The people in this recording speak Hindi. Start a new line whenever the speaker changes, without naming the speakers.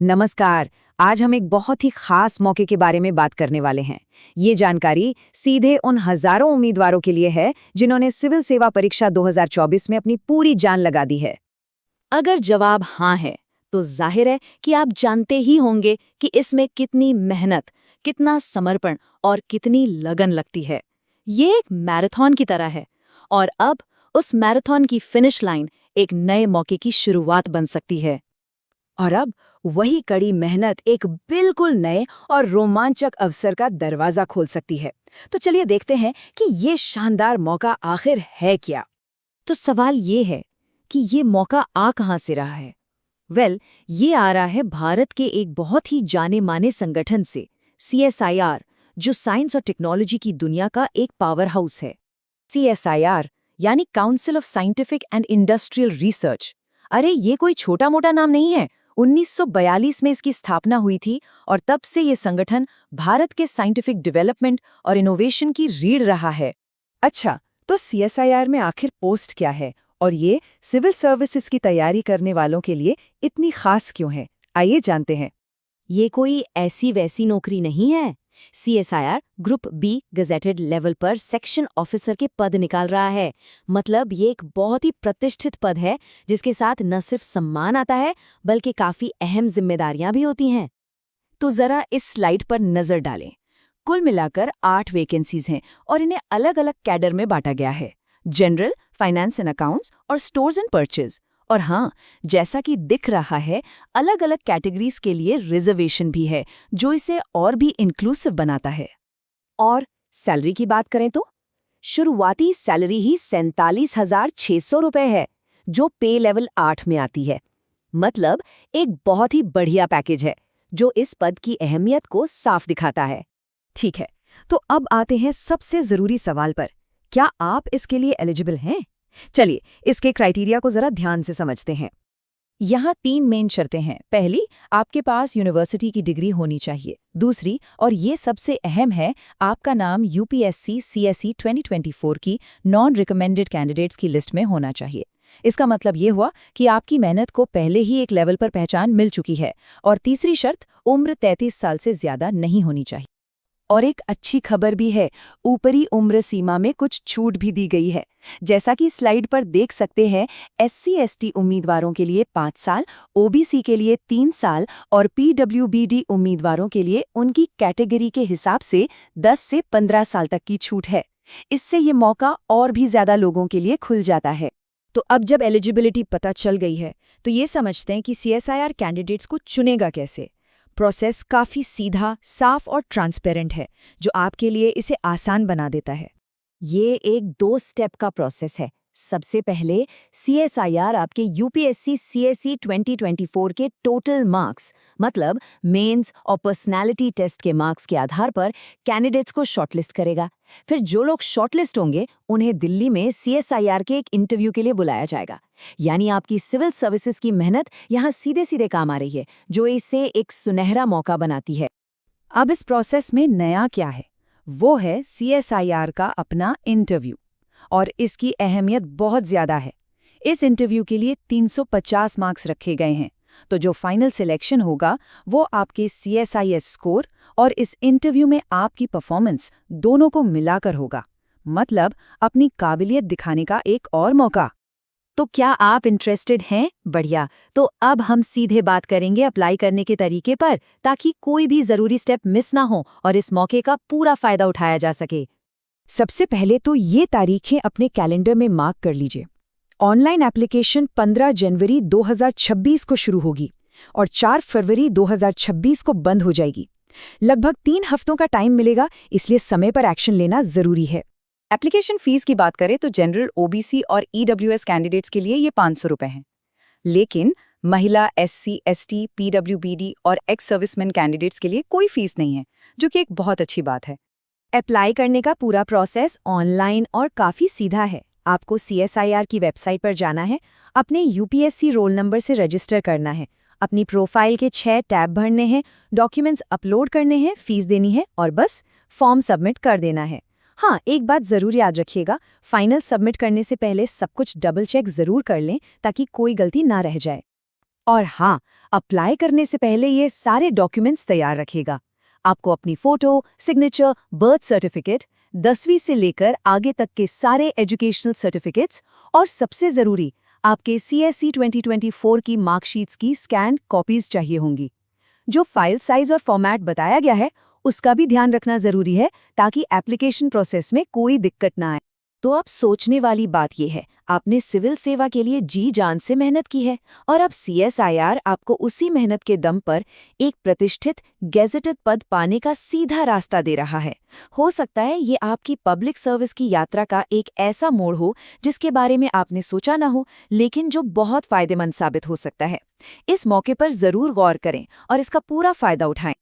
नमस्कार। आज हम एक बहुत ही खास मौके के बारे में बात करने वाले हैं। ये जानकारी सीधे उन हजारों उम्मीदवारों के लिए है जिन्होंने सिविल सेवा परीक्षा 2024 में अपनी पूरी जान लगा दी है।
अगर जवाब हाँ है, तो जाहिर है कि आप जानते ही होंगे कि इसमें कितनी मेहनत, कितना समर्पण और कितनी लगन लगती है। ये एक मैराथन की तरह है और अब उस मैराथन की फिनिश लाइन एक नए मौके की शुरुआत बन सकती है।
और अब वही कड़ी मेहनत एक बिल्कुल नए और रोमांचक अवसर का दरवाजा खोल सकती है। तो चलिए देखते हैं कि ये शानदार मौका आखिर है क्या।
तो सवाल ये है कि ये मौका आ कहाँ से रहा है? ये आ रहा है भारत के एक बहुत ही जाने माने संगठन से, CSIR, जो साइंस और टेक्नोलॉजी की दुनिया का एक पावर हाउस है। CSIR यानी council of scientific and industrial research. अरे ये कोई छोटा मोटा नाम नहीं है। 1942 में इसकी स्थापना हुई थी और तब से ये संगठन भारत के साइंटिफिक डेवलपमेंट और इनोवेशन की रीढ़ रहा है।
अच्छा, तो CSIR में आखिर पोस्ट क्या है और ये सिविल सर्विसेज की तैयारी करने वालों के लिए इतनी खास क्यों है? आइए जानते हैं।
ये कोई ऐसी वैसी नौकरी नहीं है। CSIR group B gazetted level पर सेक्शन ऑफिसर के पद निकाल रहा है। मतलब ये एक बहुत ही प्रतिष्ठित पद है जिसके साथ न सिर्फ सम्मान आता है बल्कि काफी अहम जिम्मेदारियां भी होती हैं। तो जरा इस स्लाइड पर नजर डालें। कुल मिलाकर 8 वैकेंसीज हैं और इन्हें अलग अलग कैडर में बांटा गया है। जनरल, फाइनेंस एंड अकाउंट्स और स्टोर्स एंड परचेज। और हाँ, जैसा कि दिख रहा है, अलग अलग कैटेगरीज के लिए रिजर्वेशन भी है जो इसे और भी इंक्लूसिव बनाता है।
और सैलरी की बात करें तो शुरुआती सैलरी ही 47,600 रुपए है, जो पे लेवल 8 में आती है। मतलब एक बहुत ही बढ़िया पैकेज है जो इस पद की अहमियत को साफ दिखाता है। ठीक है, तो अब आते हैं सबसे जरूरी सवाल पर। क्या आप इसके लिए एलिजिबल हैं? चलिए इसके क्राइटेरिया को जरा ध्यान से समझते हैं। यहाँ 3 मेन शर्तें हैं। पहली, आपके पास यूनिवर्सिटी की डिग्री होनी चाहिए। दूसरी, और ये सबसे अहम है, आपका नाम UPSC CSE 2024 की नॉन रिकमेंडेड कैंडिडेट्स की लिस्ट में होना चाहिए। इसका मतलब ये हुआ कि आपकी मेहनत को पहले ही एक लेवल पर पहचान मिल चुकी है। और तीसरी शर्त, उम्र 33 साल से ज्यादा नहीं होनी चाहिए। और एक अच्छी खबर भी है, ऊपरी उम्र सीमा में कुछ छूट भी दी गई है। जैसा कि स्लाइड पर देख सकते हैं, SC/ST उम्मीदवारों के लिए 5 साल, OBC के लिए 3 साल और PWBD उम्मीदवारों के लिए उनकी कैटेगरी के हिसाब से 10 से 15 साल तक की छूट है। इससे ये मौका और भी ज्यादा लोगों के लिए खुल जाता है। तो अब जब एलिजिबिलिटी पता चल गई है, तो ये समझते हैं कि CSIR कैंडिडेट्स को चुनेगा कैसे। प्रोसेस काफ़ी सीधा, साफ और ट्रांसपेरेंट है, जो आपके लिए इसे आसान बना देता है।
ये एक 2 स्टेप का प्रोसेस है। सबसे पहले CSIR आपके UPSC CSE 2024 के टोटल मार्क्स, मतलब मेंस और पर्सनालिटी टेस्ट के मार्क्स के आधार पर कैंडिडेट्स को शॉर्टलिस्ट करेगा। फिर जो लोग शॉर्टलिस्ट होंगे उन्हें दिल्ली में CSIR के एक इंटरव्यू के लिए बुलाया जाएगा। यानी आपकी सिविल सर्विसेज की मेहनत यहाँ सीधे सीधे काम आ रही है, जो इसे एक सुनहरा मौका बनाती है।
अब इस प्रोसेस में नया क्या है? वो है CSIR का अपना इंटरव्यू, और इसकी अहमियत बहुत ज़्यादा है। इस इंटरव्यू के लिए 350 मार्क्स रखे गए हैं, तो जो फाइनल सिलेक्शन होगा वो आपके CSIS स्कोर और इस इंटरव्यू में आपकी परफॉर्मेंस दोनों को मिलाकर होगा। मतलब अपनी काबिलियत दिखाने का एक और मौका। तो क्या आप इंटरेस्टेड हैं? बढ़िया। तो अब हम सीधे बात करेंगे अप्लाई करने के तरीके पर, ताकि कोई भी ज़रूरी स्टेप मिस ना हो और इस मौके का पूरा फ़ायदा उठाया जा सके। सबसे पहले तो ये तारीखें अपने कैलेंडर में मार्क कर लीजिए। ऑनलाइन एप्लीकेशन 15 जनवरी 2026 को शुरू होगी और 4 फरवरी 2026 को बंद हो जाएगी। लगभग 3 हफ्तों का टाइम मिलेगा, इसलिए समय पर एक्शन लेना ज़रूरी है। एप्लीकेशन फीस की बात करें तो जनरल, OBC और EWS कैंडिडेट्स के लिए ये 500 रुपये हैं। लेकिन महिला, SC, ST, PWBD और एक्स सर्विसमैन कैंडिडेट्स के लिए कोई फीस नहीं है, जो कि एक बहुत अच्छी बात है। अप्लाई करने का पूरा प्रोसेस ऑनलाइन और काफ़ी सीधा है। आपको CSIR की वेबसाइट पर जाना है, अपने UPSC रोल नंबर से रजिस्टर करना है, अपनी प्रोफाइल के 6 टैब भरने हैं, डॉक्यूमेंट्स अपलोड करने हैं, फीस देनी है और बस फॉर्म सबमिट कर देना है। हाँ, एक बात ज़रूर याद रखिएगा, फाइनल सबमिट करने से पहले सब कुछ डबल चेक ज़रूर कर लें ताकि कोई गलती ना रह जाए। और हाँ, अप्लाई करने से पहले ये सारे डॉक्यूमेंट्स तैयार रखेगा। आपको अपनी फोटो, सिग्नेचर, बर्थ सर्टिफिकेट, 10वीं से लेकर आगे तक के सारे एजुकेशनल सर्टिफिकेट्स और सबसे ज़रूरी आपके CSE 2024 की मार्कशीट्स की स्कैन कॉपीज चाहिए होंगी। जो फाइल साइज और फॉर्मेट बताया गया है, उसका भी ध्यान रखना ज़रूरी है ताकि एप्लीकेशन प्रोसेस में कोई दिक्कत ना आए।
तो अब सोचने वाली बात यह है, आपने सिविल सेवा के लिए जी जान से मेहनत की है और अब CSIR आपको उसी मेहनत के दम पर एक प्रतिष्ठित गेजेटेड पद पाने का सीधा रास्ता दे रहा है। हो सकता है ये आपकी पब्लिक सर्विस की यात्रा का एक ऐसा मोड़ हो जिसके बारे में आपने सोचा ना हो, लेकिन जो बहुत फायदेमंद साबित हो सकता है। इस मौके पर जरूर गौर करें और इसका पूरा फायदा उठाएं।